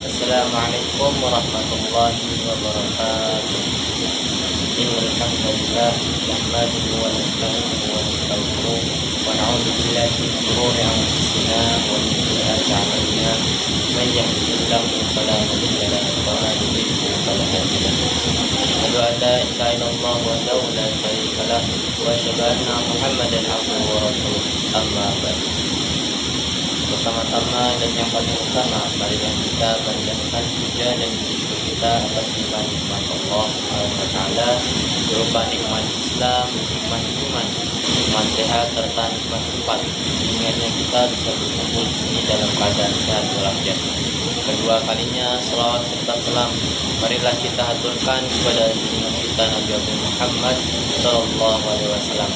Assalamualaikum warahmatullahi wabarakatuh. Innal hamdalillah nahmaduhu wa nasta'inuhu wa nastaghfiruh wa na'udzu billahi min shururi anfusina wa min sayyiati a'malina. May yahdihillahu fala mudilla lahu wa man yudlil fala hadiya lahu. Asyhadu an la ilaha illallah wahdahu la syarika lahu wa asyhadu anna Muhammadan abduhu wa rasuluh. Amma ba'du. Pertama-tama dan yang paling utama, marilah kita panjatkan puja dan syukur kita atas nikmat Allah Subhanahu wa taala berupa nikmat Islam, nikmat iman, nikmat sehat serta nikmat sempat. Dengannya kita bisa berkumpul di sini dalam keadaan sehat walafiat. Kedua kalinya selawat serta salam marilah kita haturkan kepada junjungan kita Nabi Muhammad sallallahu alaihi wasallam.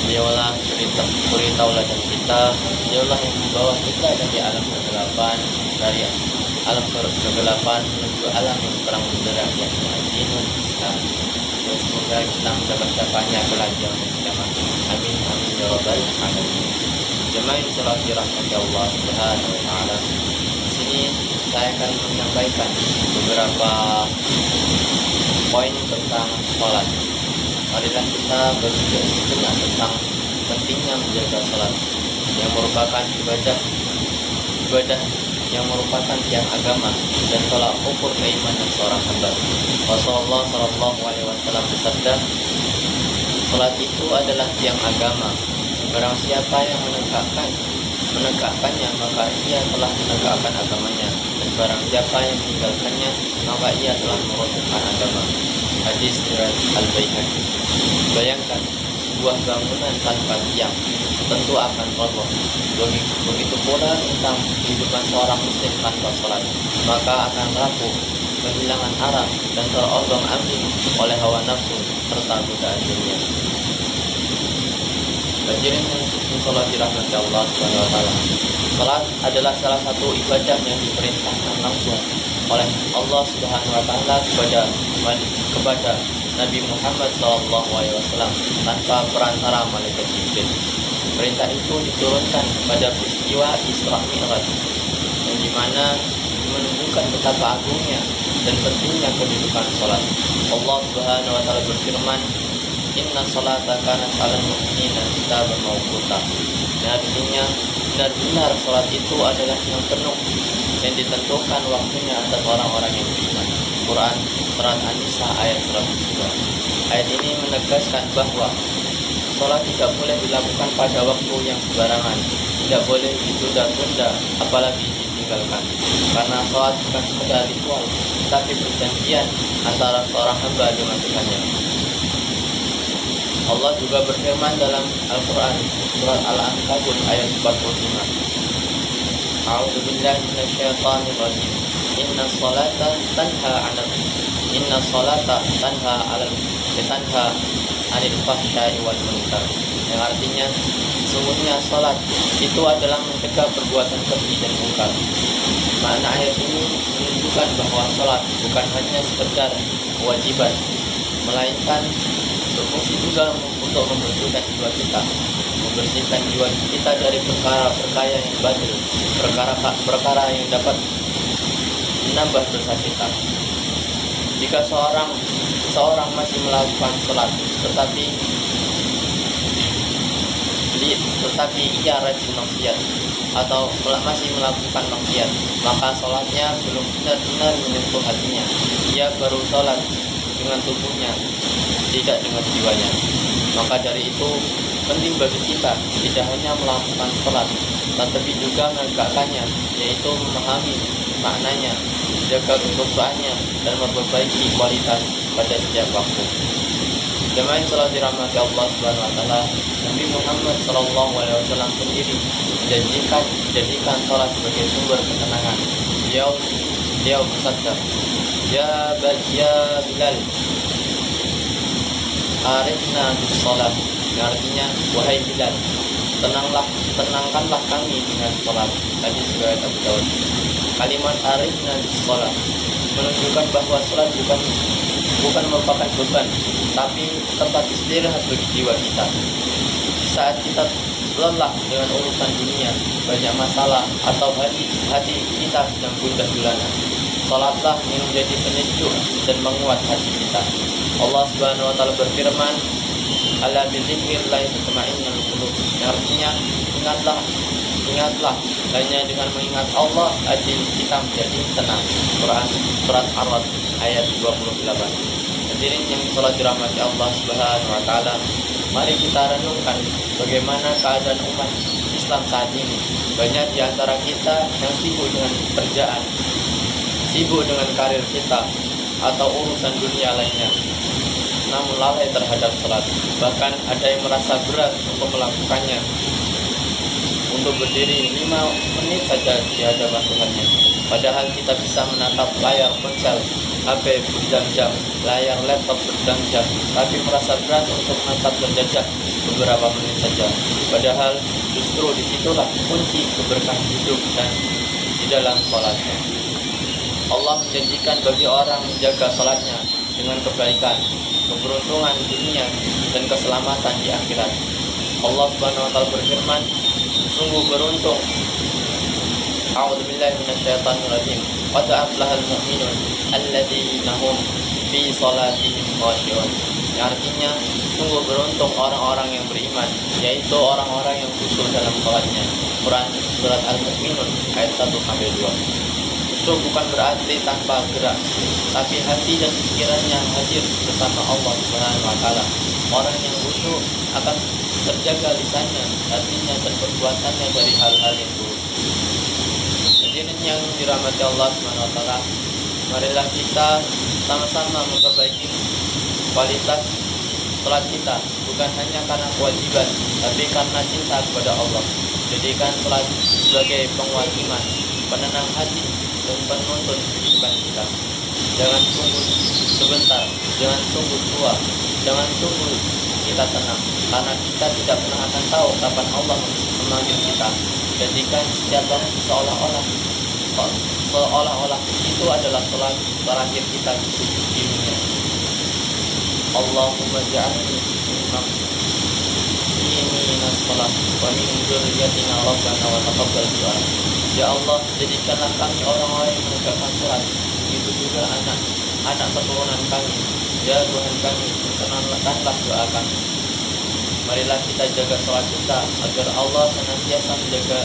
Dialah suri tauladan kita, dialah yang membawa kita dari alam kegelapan, dari alam kegelapan menuju alam yang terang benderang, yakni dinul Islam. Semoga kita mendapat syafaatnya kelak di yaumil qiyamah. Amin amin ya rabbal alamin. Jemaah yang dirahmati rahmat Allah Subhanahu wa taala. Di sini saya akan menyampaikan beberapa poin tentang sholat. Marilah kita berpikir sejenak tentang pentingnya menjaga salat yang merupakan ibadah yang merupakan tiang agama dan tolak ukur keimanan seorang hamba. Rasulullah sallallahu alaihi wasallam bersabda, salat itu adalah tiang agama. Barang siapa yang menegakkannya maka ia telah menegakkan agamanya, dan barang siapa yang meninggalkannya maka ia telah meruntuhkan agama. Hadis riwayat Al-Baihaqi. Bayangkan sebuah bangunan tanpa tiang tentu akan roboh. Begitu pula tentang kehidupan seorang muslim tanpa salat, maka akan rapuh, kehilangan arah dan terombang-ambing oleh hawa nafsu serta godaan dunia. Hadirin yang salat dirahmati Allah Subhanahu wa taala. Salat adalah salah satu ibadah yang diperintahkan langsung oleh Allah Subhanahu wa taala kepada Nabi Muhammad SAW tanpa perantara malaikat Jibril. Perintah itu diturunkan pada peristiwa Isra Mi'raj, yang dimana menunjukkan betapa agungnya dan pentingnya kedudukan salat. Allah Subhanahu wa taala berfirman, "Inna salata kanat 'alal mu'minina kitaban mawquta." Artinya benar-benar salat itu adalah yang penuh yang ditentukan waktunya atas orang-orang yang beriman. Quran Surat An-Nisa ayat 102. Ayat ini menegaskan bahwa salat tidak boleh dilakukan pada waktu yang sembarangan, tidak boleh ditunda-tunda, apalagi ditinggalkan. Karena salat bukan sekedar ritual, tapi perjanjian antara seorang hamba dengan Tuhannya. Allah juga berfirman dalam Al-Quran Surat Al-Ankabut ayat 45. A'udzu billahi minasyaitonir rajim. Inna salata tanha 'anil fahsya'i wal munkar. Yang artinya sesungguhnya salat itu adalah mencegah perbuatan keji dan munkar. Makna ayat ini menunjukkan bahwa salat bukan hanya sekedar kewajiban, melainkan berfungsi juga untuk membersihkan jiwa kita dari perkara-perkara yang batil, perkara yang dapat menambah dosa kita. Jika seorang masih melakukan salat tetapi ia rajin maksiat atau masih melakukan maksiat, maka salatnya belum benar-benar menyentuh hatinya. Ia baru salat dengan tubuhnya, tidak dengan jiwanya. Maka dari itu penting bagi kita tidak hanya melakukan salat, tetapi juga menegakkannya, yaitu memahami maknanya, menjaga kesusahannya, dan memperbaiki kualitas pada setiap waktu. Jemaah yang salat dirahmati Allah Subhanahu wa taala, Nabi Muhammad sallallahu alaihi wasallam sendiri menjadikan salat sebagai sumber ketenangan. Beliau bersabda, Ya Bilal, arifna bis salat. Artinya, wahai Bilal, tenangkanlah kami dengan salat. Hadis riwayat Abu Daud. Kalimat arifna bis salat menunjukkan bahwa salat bukan merupakan beban, tapi tempat istirahat bagi jiwa kita. Di saat kita lelah dengan urusan dunia, banyak masalah, atau hati kita sedang gundah gulana, Salatlah yang menjadi penyejuk dan menguat hati kita. Allah Subhanahu wa taala berfirman, "Ala bi dzikrillah tatma'innul qulub." Yang artinya, ingatlah hanya dengan mengingat Allah hati kita menjadi tenang. Quran surat Ar-Ra'd ayat 28. Hadirin yang salat dirahmati Allah Subhanahu wa taala, mari kita renungkan bagaimana keadaan umat Islam saat ini. Banyak di antara kita yang sibuk dengan pekerjaan, sibuk dengan karir kita atau urusan dunia lainnya, namun lalai terhadap salat. Bahkan ada yang merasa berat untuk melakukannya, untuk berdiri 5 menit saja di hadapan Tuhannya. Padahal kita bisa menatap layar ponsel, HP berjam-jam, layar laptop berjam-jam, tapi merasa berat untuk menatap senjata beberapa menit saja. Padahal justru disitulah kunci keberkahan hidup dan di dalam salatnya. Allah menjanjikan bagi orang menjaga salatnya dengan kebaikan, keberuntungan dunia dan keselamatan di akhirat. Allah Subhanahu wa taala berfirman, sungguh beruntung, a'udzubillahi minasyaitonir rajim, qad aflahal mu'minun alladzina hum fi salatihim khashi'un. Yang artinya, sungguh beruntung orang-orang yang beriman, yaitu orang-orang yang khusyuk dalam salatnya. Quran surat Al-Mu'minun ayat 1-2. Khusyuk bukan berarti tanpa gerak, tapi hati dan pikirannya hadir bersama Allah Subhanahu wa taala. Orang yang khusyuk akan terjaga lisannya, hatinya dan perbuatannya dari hal-hal yang buruk. Hadirin yang dirahmati Allah Subhanahu wa taala, marilah kita sama-sama memperbaiki kualitas salat kita, bukan hanya karena kewajiban, tapi karena cinta kepada Allah. Jadikan salat sebagai penguat iman, penenang hati, dan penuntun kehidupan kita. Jangan tunggu sebentar, jangan tunggu tua, jangan tunggu kita tenang, karena kita tidak pernah akan tahu kapan Allah memanggil kita. Jadikan setiap waktu seolah-olah itu adalah salat terakhir kita di dunia. Allahumma ja'alni minas salat wa min dzurriyyatina rabbana wa taqabbal du'a. Ya Allah, jadikanlah kami orang-orang yang menegakkan salat, begitu juga anak keturunan kami. Ya Tuhan kami, kenanlah doa kami. Marilah kita jaga salat kita agar Allah senantiasa menjaga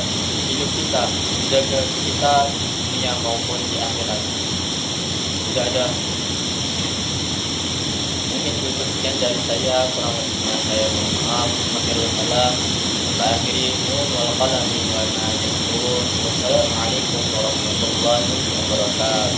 hidup kita, menjaga kita di dunia maupun di akhirat. Tidak ada, mungkin cukup sekian dari saya, kurang lebihnya saya mohon maaf. Akhirul kalam, akhiri wal qalami wa ma yasturun. Wassalamualaikum warahmatullahi wabarakatuh.